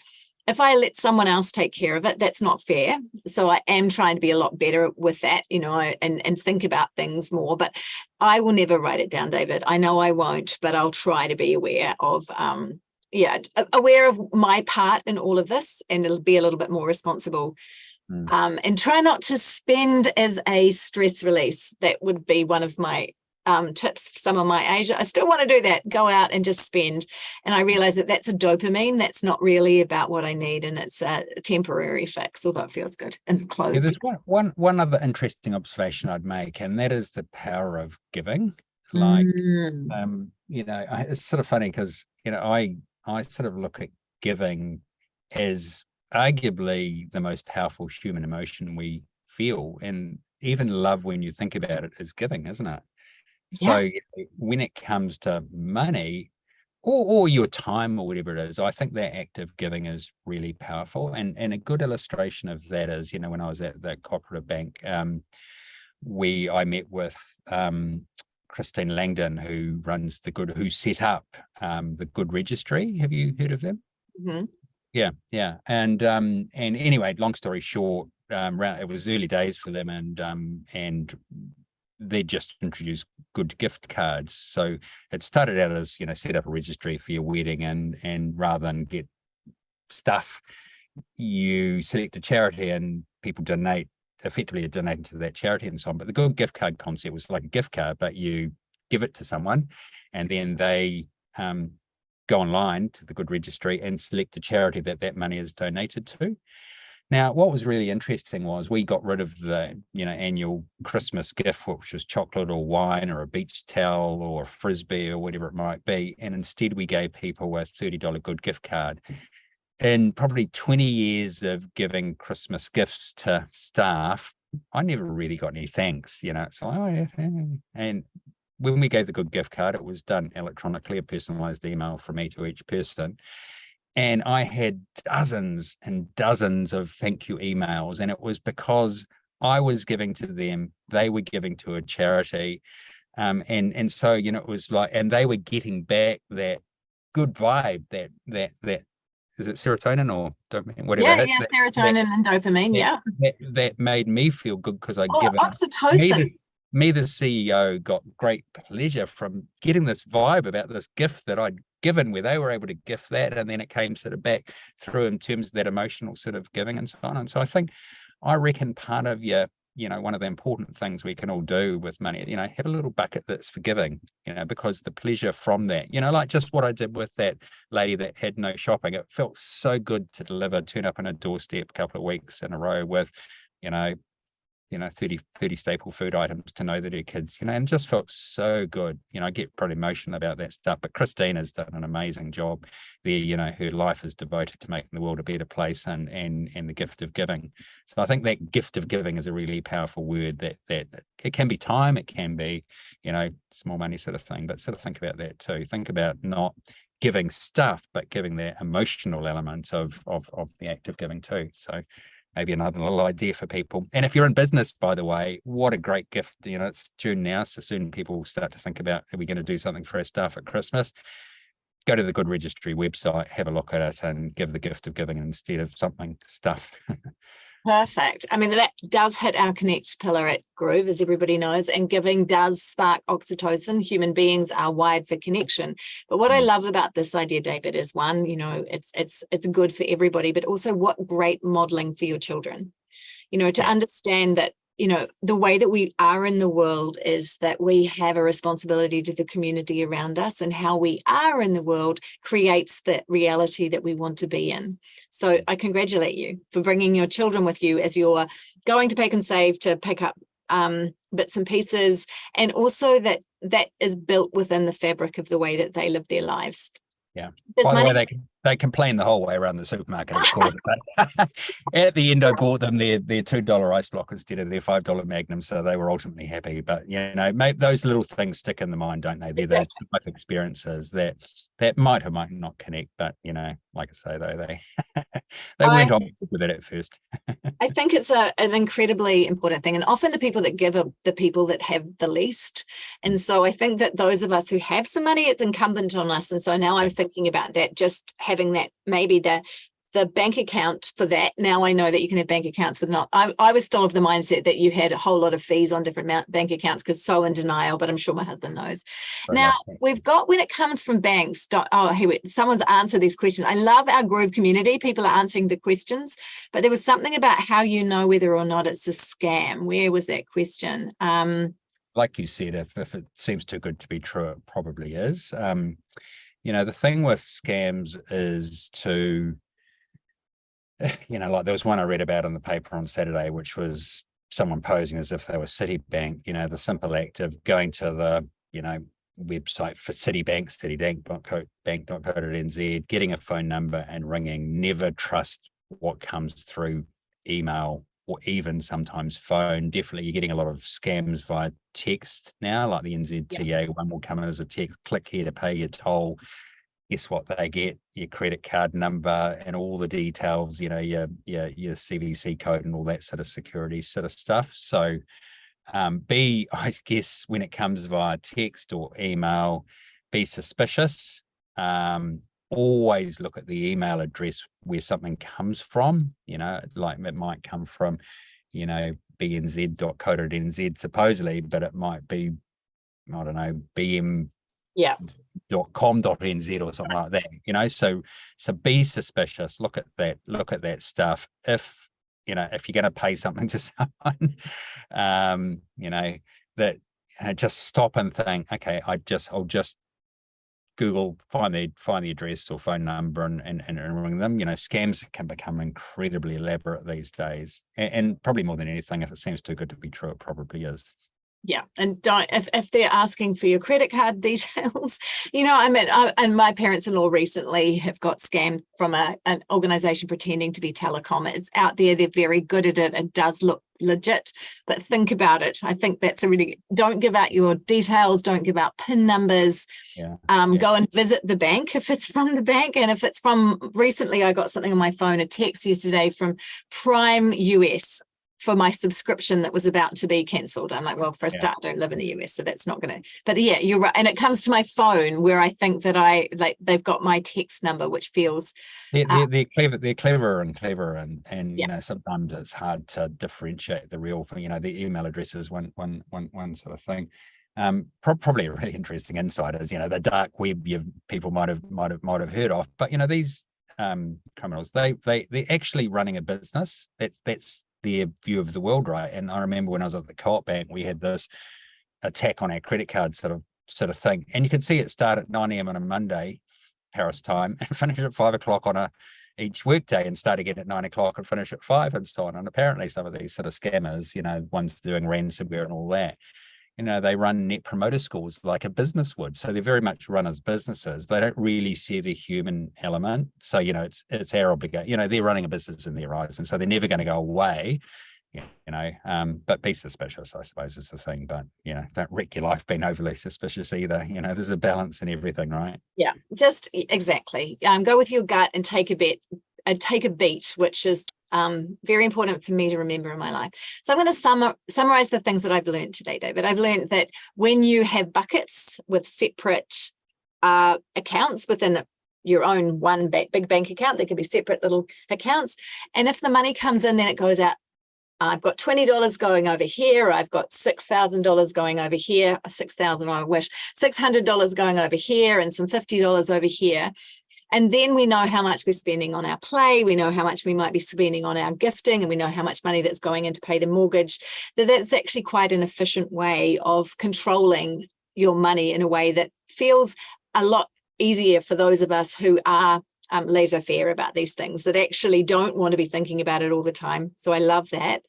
if I let someone else take care of it, that's not fair. So I am trying to be a lot better with that, and think about things more. But I will never write it down, David. I know I won't, but I'll try to be aware of my part in all of this, and it'll be a little bit more responsible And try not to spend as a stress release. That would be one of my tips for someone my age. I still want to do that, go out and just spend. And I realize that that's a dopamine. That's not really about what I need. And it's a temporary fix, although it feels good. And clothes. Yeah, there's one other interesting observation I'd make, and that is the power of giving. Like, it's sort of funny because, I sort of look at giving as arguably the most powerful human emotion we feel. And even love, when you think about it, is giving, isn't it? So when it comes to money or your time or whatever it is, I think that act of giving is really powerful. And a good illustration of that is, when I was at the cooperative bank, I met with Christine Langdon, who set up the Good Registry. Have you heard of them? Mm-hmm. Yeah. And anyway, long story short, it was early days for them, and they just introduced good gift cards. So it started out as, set up a registry for your wedding, and rather than get stuff, you select a charity and people effectively donating to that charity and so on. But the good gift card concept was like a gift card, but you give it to someone and then they go online to the Good Registry and select a charity that money is donated to. Now, what was really interesting was we got rid of the, annual Christmas gift, which was chocolate or wine or a beach towel or a Frisbee or whatever it might be. And instead we gave people a $30 good gift card. In probably 20 years of giving Christmas gifts to staff, I never really got any thanks, It's like, oh, yeah. And when we gave the good gift card, it was done electronically, a personalized email from me to each person. And I had dozens and dozens of thank you emails. And it was because I was giving to them, they were giving to a charity. And so, it was like, and they were getting back that good vibe, that is it serotonin or dopamine? Whatever. Serotonin and dopamine. That made me feel good because I'd given oxytocin. Me, the CEO, got great pleasure from getting this vibe about this gift that I'd given, where they were able to gift that, and then it came sort of back through in terms of that emotional sort of giving and so on. And so I reckon part of one of the important things we can all do with money, have a little bucket that's for giving, because the pleasure from that, like just what I did with that lady that had no shopping, it felt so good to turn up on a doorstep a couple of weeks in a row with, 30 staple food items to know that her kids, and just felt so good. I get pretty emotional about that stuff, but Christine has done an amazing job there. Her life is devoted to making the world a better place and the gift of giving. So I think that gift of giving is a really powerful word that it can be time, it can be, small money sort of thing, but sort of think about that too. Think about not giving stuff, but giving the emotional element of the act of giving too. So maybe another little idea for people. And if you're in business, by the way, what a great gift. It's June now, so soon people will start to think about, are we going to do something for our staff at Christmas? Go to the Good Registry website, have a look at it, and give the gift of giving instead of stuff. Perfect. I mean, that does hit our connect pillar at Groov, as everybody knows, and giving does spark oxytocin. Human beings are wired for connection. But what I love about this idea, David, is one, it's good for everybody, but also what great modeling for your children, to understand that, the way that we are in the world is that we have a responsibility to the community around us, and how we are in the world creates the reality that we want to be in. So I congratulate you for bringing your children with you as you're going to Pick and Save to pick up bits and pieces, and also that is built within the fabric of the way that they live their lives. Yeah. By the way, they complain the whole way around the supermarket. Of course, but at the end, I bought them their $2 ice block instead of their $5 Magnum, so they were ultimately happy. But maybe those little things stick in the mind, don't they? They're the life experiences that might or might not connect. But like I say, though, they went on with it at first. I think it's an incredibly important thing, and often the people that give are the people that have the least. And so I think that those of us who have some money, it's incumbent on us. And so now I'm thinking about that, just having that, maybe the the bank account for that. Now I know that you can have bank accounts with not. I was still of the mindset that you had a whole lot of fees on different bank accounts, because so in denial, but I'm sure my husband knows. Now we've got, when it comes from banks, someone's answered this question. I love our Groov community. People are answering the questions, but there was something about how you know whether or not it's a scam. Where was that question? Like you said, if it seems too good to be true, it probably is. The thing with scams is to, like there was one I read about in the paper on Saturday, which was someone posing as if they were Citibank. The simple act of going to the, website for Citibank, citibank.co.nz, getting a phone number and ringing. Never trust what comes through email or even sometimes phone. Definitely you're getting a lot of scams via text now, like the NZTA one will come in as a text, click here to pay your toll. Guess what they get? Your credit card number and all the details, your CVC code and all that sort of security sort of stuff. So I guess when it comes via text or email, be suspicious. Always look at the email address where something comes from. Like it might come from, bnz.co.nz supposedly, but it might be, I don't know, bm.com.nz or something like that. So be suspicious. Look at that stuff. If you're going to pay something to someone, that just stop and think, okay, I'll just Google, find the address or phone number and ring them. Scams can become incredibly elaborate these days, and probably more than anything, if it seems too good to be true, it probably is. Yeah, and don't, if they're asking for your credit card details, and my parents-in-law recently have got scammed from an organization pretending to be telecom. It's out there. They're very good at it. It does look legit, but think about it. I think that's don't give out your details. Don't give out PIN numbers. Go and visit the bank if it's from the bank. And if it's recently I got something on my phone, a text yesterday from Prime US, for my subscription that was about to be cancelled. I'm like, well, for a start, I don't live in the US, so that's not going to, but yeah, you're right. And it comes to my phone where I think that they've got my text number, which feels... They're clever, and sometimes it's hard to differentiate the real thing. The email address is one sort of thing. Probably a really interesting insight is, the dark web people might have heard of, but these criminals, they're actually running a business. That's their view of the world, right? And I remember when I was at the Co-op Bank, we had this attack on our credit card sort of thing, and you could see it start at 9 a.m. on a Monday, Paris time, and finish at 5 o'clock on each workday, and start again at 9 o'clock and finish at 5 and so on. And apparently some of these sort of scammers, ones doing ransomware and all that, they run net promoter scores like a business would. So they're very much run as businesses. They don't really see the human element. So, it's our obligation. They're running a business in their eyes, and so they're never going to go away, but be suspicious, I suppose, is the thing. But, don't wreck your life being overly suspicious either. There's a balance in everything, right? Yeah, just exactly. Go with your gut and take a beat, which is very important for me to remember in my life. So I'm going to summarize the things that I've learned today, David. I've learned that when you have buckets with separate accounts within your own one big bank account, there can be separate little accounts. And if the money comes in, then it goes out. I've got $20 going over here. I've got $6,000 going over here. 6,000, I wish. $600 going over here, and some $50 over here. And then we know how much we're spending on our play. We know how much we might be spending on our gifting, and we know how much money that's going in to pay the mortgage. That's actually quite an efficient way of controlling your money in a way that feels a lot easier for those of us who are laissez-faire about these things, that actually don't want to be thinking about it all the time. So I love that.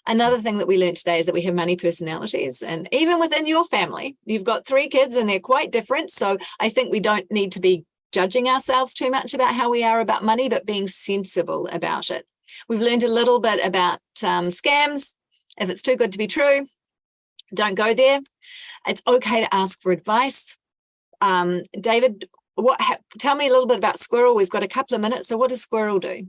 Another thing that we learned today is that we have money personalities, and even within your family, you've got 3 kids and they're quite different. So I think we don't need to be judging ourselves too much about how we are about money, but being sensible about it. We've learned a little bit about scams. If it's too good to be true, don't go there. It's okay to ask for advice. David, tell me a little bit about Squirrel. We've got a couple of minutes. So what does Squirrel do?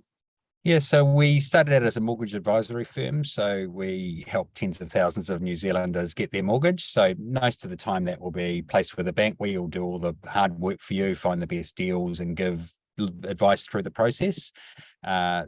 Yeah, so we started out as a mortgage advisory firm. So we help tens of thousands of New Zealanders get their mortgage. So most of the time that will be placed with a bank. We will do all the hard work for you, find the best deals, and give advice through the process.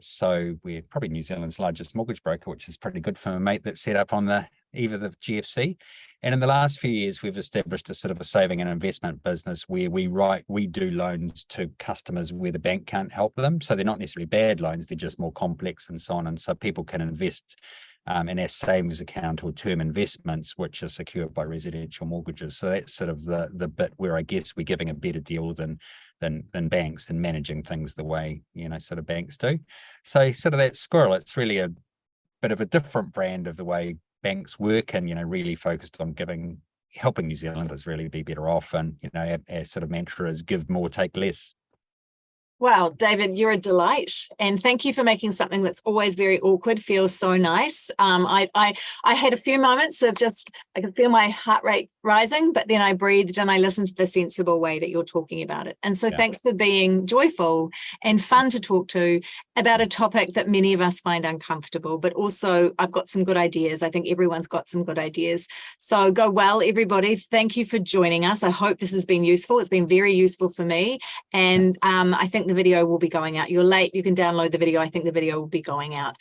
So we're probably New Zealand's largest mortgage broker, which is pretty good for a mate that's set up on the eve of the GFC. And in the last few years, we've established a sort of a saving and investment business where we do loans to customers where the bank can't help them. So they're not necessarily bad loans, they're just more complex and so on. And so people can invest in our savings account or term investments, which are secured by residential mortgages. So that's sort of the bit where I guess we're giving a better deal than banks and managing things the way, sort of banks do. So sort of that Squirrel, it's really a bit of a different brand of the way banks work, and, really focused on helping New Zealanders really be better off. And, our sort of mantra is give more, take less. Wow, David, you're a delight, and thank you for making something that's always very awkward feel so nice. I had a few moments of I could feel my heart rate rising, but then I breathed and I listened to the sensible way that you're talking about it. And so Thanks for being joyful and fun to talk to about a topic that many of us find uncomfortable, but also I've got some good ideas. I think everyone's got some good ideas. So go well, everybody. Thank you for joining us. I hope this has been useful. It's been very useful for me. And I think the video will be going out. You're late. You can download the video. I think the video will be going out.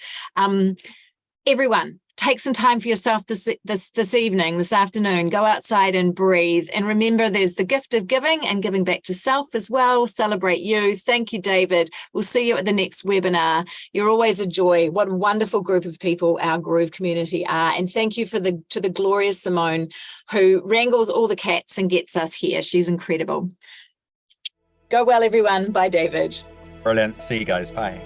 Everyone, take some time for yourself this evening, this afternoon. Go outside and breathe. And remember, there's the gift of giving and giving back to self as well. Celebrate you. Thank you, David. We'll see you at the next webinar. You're always a joy. What a wonderful group of people our Groov community are. And thank you to the glorious Simone, who wrangles all the cats and gets us here. She's incredible. Go well, everyone. Bye, David. Brilliant. See you guys. Bye.